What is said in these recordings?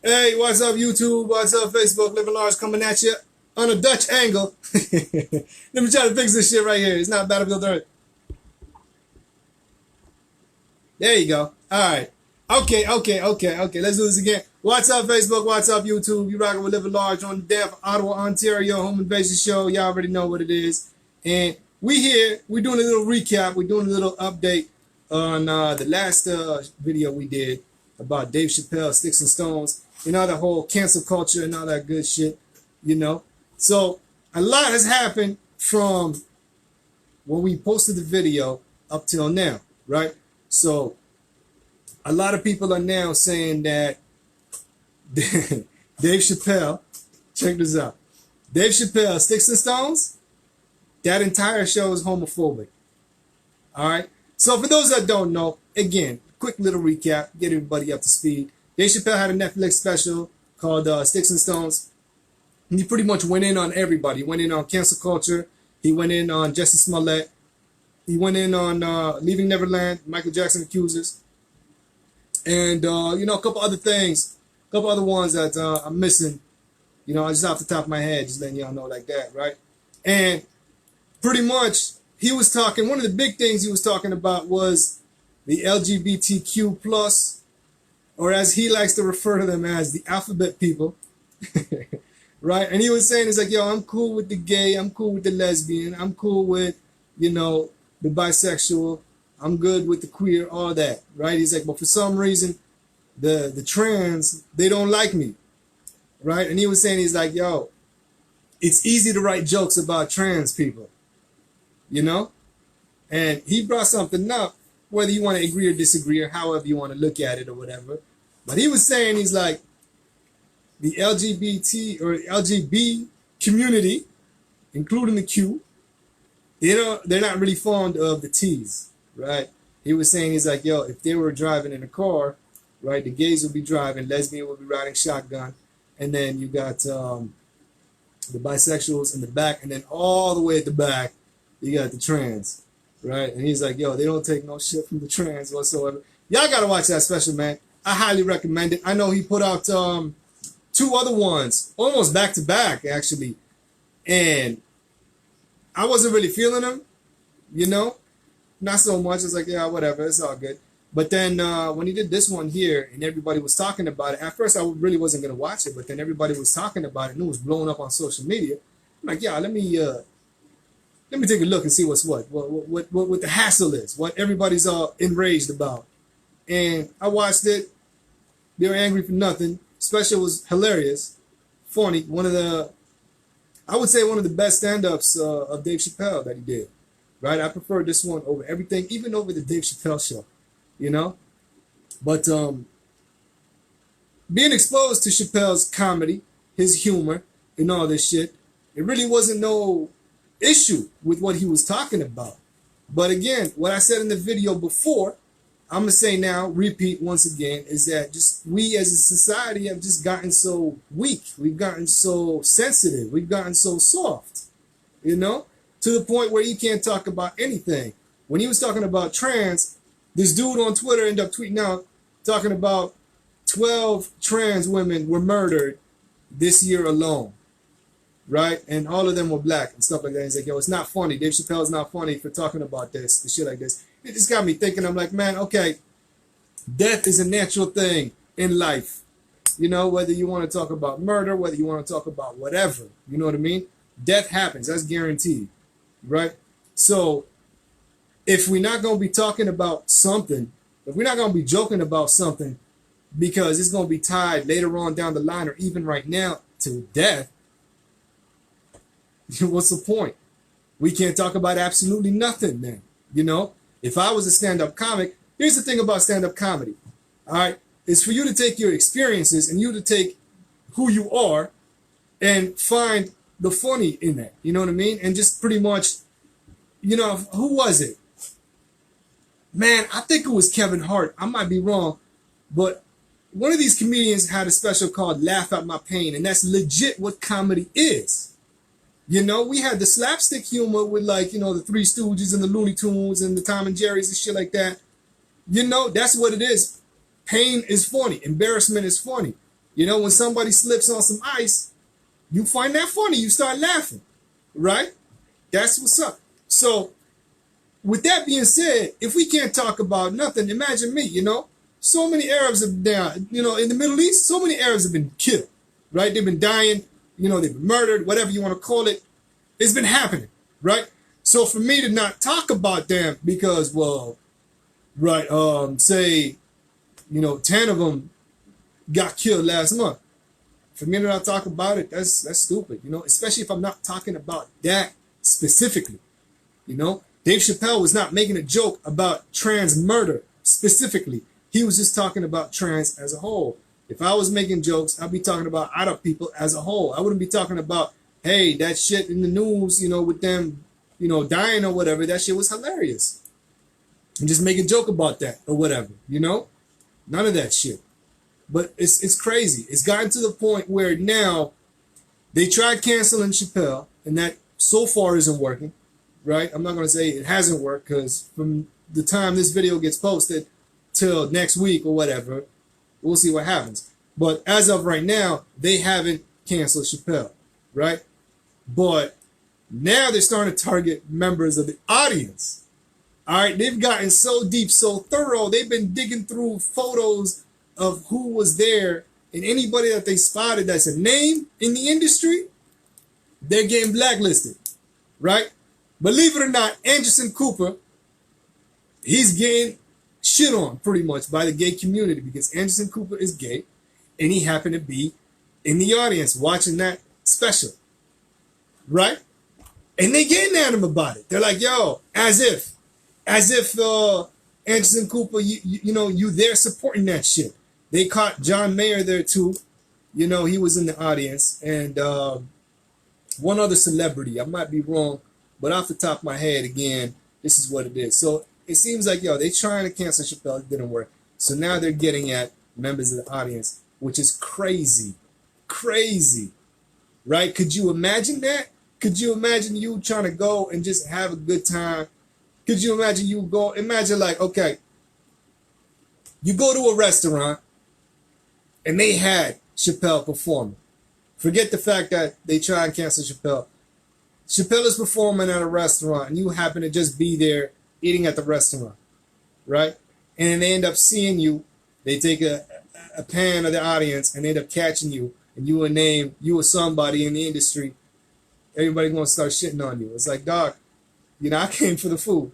Hey, what's up, YouTube? What's up, Facebook? Living Large coming at you on a Dutch angle. Let me try to fix this shit right here. It's not Battlefield Earth. There you go. All right. Okay. Let's do this again. What's up, Facebook? What's up, YouTube? You rocking with Living Large on the Deaf Ottawa, Ontario Home Invasion Show. Y'all already know what it is. And we here. We're doing a little recap. We're doing a little update on the last video we did about Dave Chappelle, Sticks and Stones. You know, the whole cancel culture and all that good shit, you know. So a lot has happened from when we posted the video up till now, right? So a lot of people are now saying that Dave Chappelle, check this out. Dave Chappelle, Sticks and Stones, that entire show is homophobic. All right. So for those that don't know, again, quick little recap, get everybody up to speed. Dave Chappelle had a Netflix special called Sticks and Stones. And he pretty much went in on everybody. He went in on cancel culture. He went in on Jussie Smollett. He went in on Leaving Neverland, Michael Jackson Accusers. And, you know, a couple other things, a couple other ones that I'm missing, you know, just off the top of my head, just letting y'all know like that, right? And pretty much he was talking, one of the big things he was talking about was the LGBTQ plus, or as he likes to refer to them as the alphabet people, right? And he was saying, it's like, yo, I'm cool with the gay, I'm cool with the lesbian, I'm cool with, you know, the bisexual, I'm good with the queer, all that, right? He's like, but for some reason, the trans, they don't like me, right? And he was saying, he's like, yo, it's easy to write jokes about trans people, you know? And he brought something up, whether you want to agree or disagree or however you want to look at it or whatever. But he was saying, he's like, the LGBT or LGB community, including the Q, you know, they're not really fond of the T's, right? He was saying, he's like, yo, if they were driving in a car, right, the gays would be driving, lesbian would be riding shotgun, and then you got the bisexuals in the back, and then all the way at the back, you got the trans. Right? And he's like, yo, they don't take no shit from the trans whatsoever. Y'all gotta watch that special, man. I highly recommend it. I know he put out two other ones, almost back to back, actually. And I wasn't really feeling them, you know? Not so much. It's like, yeah, whatever, it's all good. But then when he did this one here and everybody was talking about it, at first I really wasn't gonna watch it, but then everybody was talking about it and it was blowing up on social media. I'm like, yeah, let me take a look and see what the hassle is, what everybody's all enraged about. And I watched it. They were angry for nothing. Special was hilarious, funny. I would say one of the best stand-ups of Dave Chappelle that he did. Right? I prefer this one over everything, even over the Dave Chappelle show, you know? But being exposed to Chappelle's comedy, his humor, and all this shit, it really wasn't no issue with what he was talking about. But again, what I said in the video before, I'm gonna say now, repeat once again, is that just we as a society have just gotten so weak. We've gotten so sensitive. We've gotten so soft, you know, to the point where you can't talk about anything. When he was talking about trans, this dude on Twitter ended up tweeting out talking about 12 trans women were murdered this year alone. Right? And all of them were black and stuff like that. He's like, yo, it's not funny. Dave Chappelle's not funny for talking about the shit like this. It just got me thinking. I'm like, man, okay, death is a natural thing in life. You know, whether you want to talk about murder, whether you want to talk about whatever, you know what I mean? Death happens. That's guaranteed. Right? So if we're not going to be talking about something, if we're not going to be joking about something because it's going to be tied later on down the line or even right now to death, what's the point? We can't talk about absolutely nothing then, you know? If I was a stand-up comic, here's the thing about stand-up comedy, all right? It's for you to take your experiences and you to take who you are and find the funny in that, you know what I mean? And just pretty much, you know, who was it? Man, I think it was Kevin Hart. I might be wrong, but one of these comedians had a special called Laugh at My Pain, and that's legit what comedy is. You know, we had the slapstick humor with, like, you know, the Three Stooges and the Looney Tunes and the Tom and Jerry's and shit like that. You know, that's what it is. Pain is funny. Embarrassment is funny. You know, when somebody slips on some ice, you find that funny. You start laughing, right? That's what's up. So, with that being said, if we can't talk about nothing, imagine me, you know? So many Arabs have been, you know, in the Middle East, so many Arabs have been killed, right? They've been dying, you know, they've been murdered, whatever you want to call it. It's been happening, right? So for me to not talk about them because, well, right, say, you know, 10 of them got killed last month. For me to not talk about it, that's stupid, you know, especially if I'm not talking about that specifically, you know. Dave Chappelle was not making a joke about trans murder specifically. He was just talking about trans as a whole. If I was making jokes, I'd be talking about other people as a whole. I wouldn't be talking about, hey, that shit in the news, you know, with them, you know, dying or whatever. That shit was hilarious. And just make a joke about that or whatever, you know? None of that shit. But it's crazy. It's gotten to the point where now they tried canceling Chappelle, and that so far isn't working, right? I'm not going to say it hasn't worked, because from the time this video gets posted till next week or whatever, we'll see what happens. But as of right now, they haven't canceled Chappelle, right? But now they're starting to target members of the audience. All right, they've gotten so deep, so thorough. They've been digging through photos of who was there, and anybody that they spotted that's a name in the industry, they're getting blacklisted, right? Believe it or not, Anderson Cooper, he's getting shit on pretty much by the gay community because Anderson Cooper is gay, and he happened to be in the audience watching that special, right? And they getting at him about it. They're like, yo, as if Anderson Cooper, you know, you there supporting that shit. They caught John Mayer there too. You know, he was in the audience. And one other celebrity, I might be wrong, but off the top of my head, again, this is what it is. So it seems like, yo, they trying to cancel Chappelle, it didn't work. So now they're getting at members of the audience, which is crazy. Crazy. Right? Could you imagine that? Could you imagine you trying to go and just have a good time? Could you imagine imagine like, okay, you go to a restaurant and they had Chappelle performing. Forget the fact that they try and cancel Chappelle. Chappelle is performing at a restaurant and you happen to just be there eating at the restaurant, right? And they end up seeing you. They take a pan of the audience and they end up catching you, and you were somebody in the industry. Everybody gonna start shitting on you. It's like, dog, you know, I came for the food.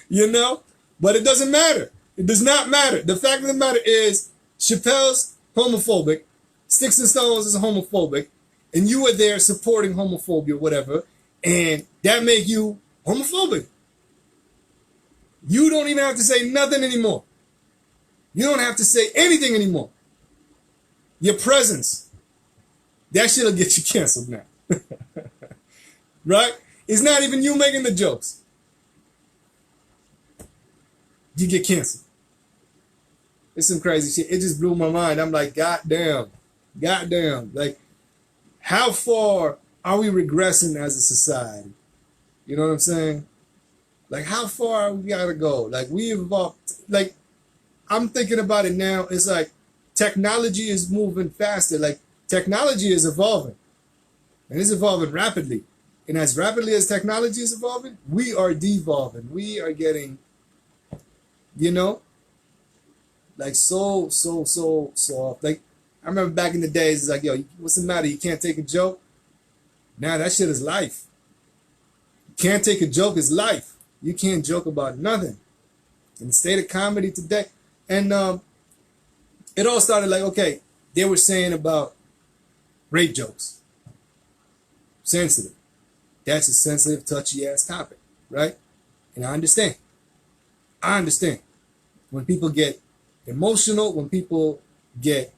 You know? But it doesn't matter. It does not matter. The fact of the matter is, Chappelle's homophobic, Sticks and Stones is homophobic, and you were there supporting homophobia, whatever, and that make you homophobic. You don't even have to say nothing anymore. You don't have to say anything anymore. Your presence, that shit'll get you canceled now. Right? It's not even you making the jokes. You get canceled. It's some crazy shit. It just blew my mind. I'm like, goddamn. Like, how far are we regressing as a society? You know what I'm saying? Like, how far we gotta go? Like, we evolved. Like, I'm thinking about it now. It's like technology is moving faster. Like, technology is evolving. And it's evolving rapidly. And as rapidly as technology is evolving, we are devolving. We are getting, you know, like so off. Like, I remember back in the days, it's like, yo, what's the matter? You can't take a joke? Now that shit is life. You can't take a joke is life. You can't joke about nothing. In the state of comedy today. And it all started like, okay, they were saying about rape jokes. Sensitive. That's a sensitive, touchy-ass topic, right? And I understand. When people get emotional, when people get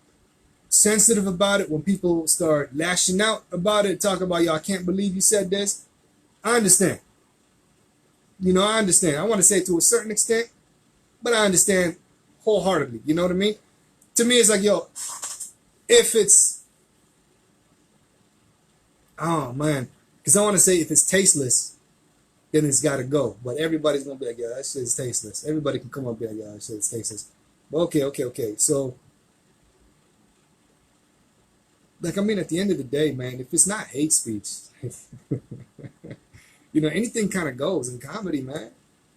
sensitive about it, when people start lashing out about it, talk about, yo, I can't believe you said this, I understand. You know, I understand. I want to say it to a certain extent, but I understand wholeheartedly. You know what I mean? To me, it's like, yo, if it's, oh, man. Because I want to say if it's tasteless, then it's got to go. But everybody's going to be like, yeah, that shit is tasteless. Everybody can come up and be like, yeah, that shit is tasteless. But okay. So like, I mean, at the end of the day, man, if it's not hate speech, you know, anything kind of goes in comedy, man.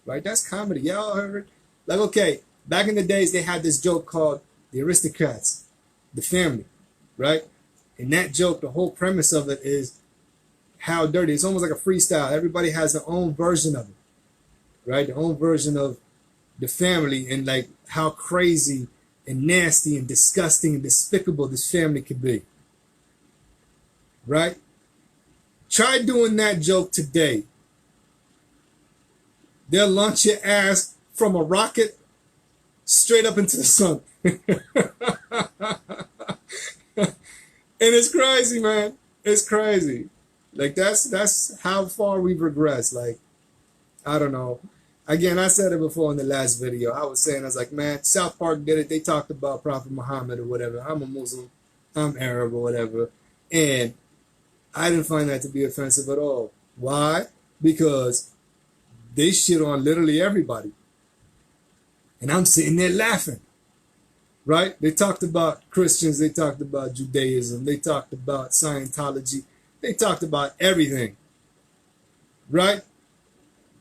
Right? That's comedy. Y'all heard? Like, okay, back in the days, they had this joke called The Aristocrats, The Family, right? And that joke, the whole premise of it is how dirty. It's almost like a freestyle. Everybody has their own version of it, right? Their own version of the family and like how crazy and nasty and disgusting and despicable this family could be, right? Try doing that joke today. They'll launch your ass from a rocket straight up into the sun. And it's crazy, man. It's crazy. Like, that's how far we've regressed. Like, I don't know. Again, I said it before in the last video. I was saying, I was like, man, South Park did it. They talked about Prophet Muhammad or whatever. I'm a Muslim. I'm Arab or whatever. And I didn't find that to be offensive at all. Why? Because they shit on literally everybody. And I'm sitting there laughing. Right? They talked about Christians. They talked about Judaism. They talked about Scientology. They talked about everything. Right?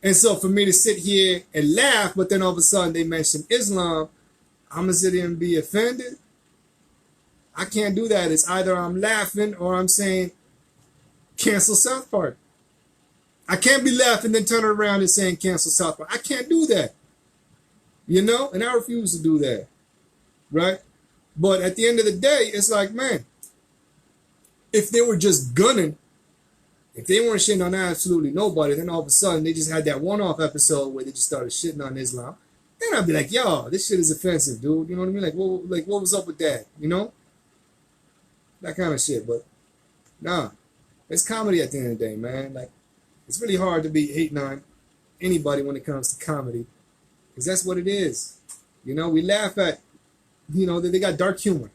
And so for me to sit here and laugh, but then all of a sudden they mention Islam, I'm going to sit here and be offended? I can't do that. It's either I'm laughing or I'm saying, cancel South Park. I can't be laughing then turn around and saying cancel South Park. I can't do that. You know? And I refuse to do that. Right? But at the end of the day, it's like, man, if they were just gunning, if they weren't shitting on absolutely nobody, then all of a sudden they just had that one-off episode where they just started shitting on Islam, then I'd be like, yo, this shit is offensive, dude. You know what I mean? Like what was up with that? You know? That kind of shit. But nah, it's comedy at the end of the day, man. Like, it's really hard to be hating on anybody when it comes to comedy, because that's what it is. You know, we laugh at, you know, they got dark humor.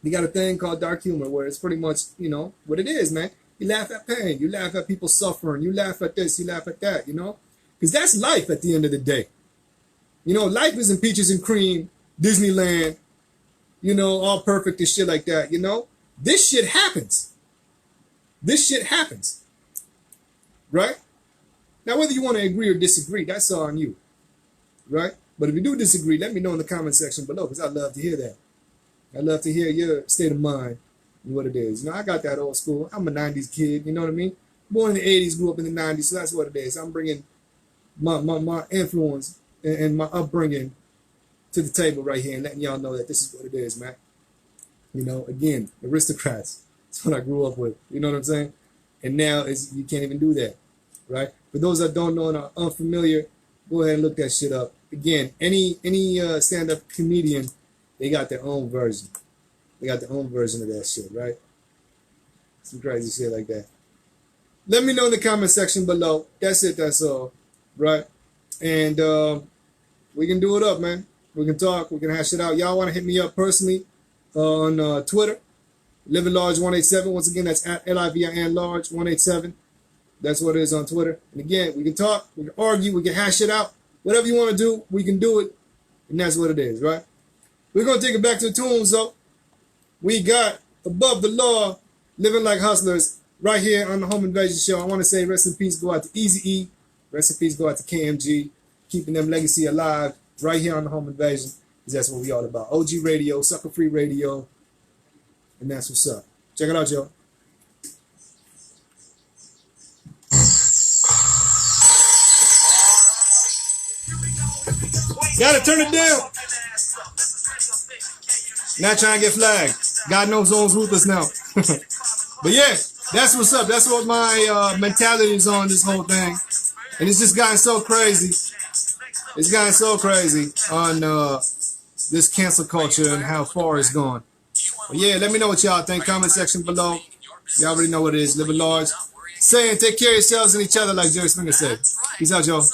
They got a thing called dark humor where it's pretty much, you know, what it is, man. You laugh at pain. You laugh at people suffering. You laugh at this. You laugh at that, you know? Because that's life at the end of the day. You know, life isn't peaches and cream, Disneyland, you know, all perfect and shit like that, you know? This shit happens. This shit happens. Right? Now, whether you want to agree or disagree, that's on you. Right? But if you do disagree, let me know in the comment section below, because I'd love to hear that. I'd love to hear your state of mind and what it is. You know, I got that old school. I'm a 90s kid, you know what I mean? Born in the 80s, grew up in the 90s, so that's what it is. I'm bringing my influence and my upbringing to the table right here and letting y'all know that this is what it is, man. You know, again, aristocrats. That's what I grew up with. You know what I'm saying? And now you can't even do that, right? For those that don't know and are unfamiliar, go ahead and look that shit up. Again, any stand-up comedian, they got their own version. They got their own version of that shit, right? Some crazy shit like that. Let me know in the comment section below. That's it, that's all, right? And we can do it up, man. We can talk, we can hash it out. Y'all want to hit me up personally on Twitter, Living Large 187. Once again, that's at LIVIN Large 187. That's what it is on Twitter. And again, we can talk, we can argue, we can hash it out. Whatever you want to do, we can do it. And that's what it is, right? We're going to take it back to the tunes, though. We got Above the Law, Living Like Hustlers, right here on the Home Invasion Show. I want to say rest in peace go out to Eazy-E. Rest in peace go out to KMG. Keeping them legacy alive right here on the Home Invasion, because that's what we all about. OG Radio, Sucker Free Radio, and that's what's up. Check it out, y'all. Gotta turn it down. Not trying to get flagged. God knows who's ruthless now. But yeah, that's what's up. That's what my mentality is on this whole thing. And it's just gotten so crazy. It's gotten so crazy on this cancel culture and how far it's gone. But yeah, let me know what y'all think. Comment section below. Y'all already know what it is. Living large. Saying take care of yourselves and each other like Jerry Springer said. Peace out, y'all.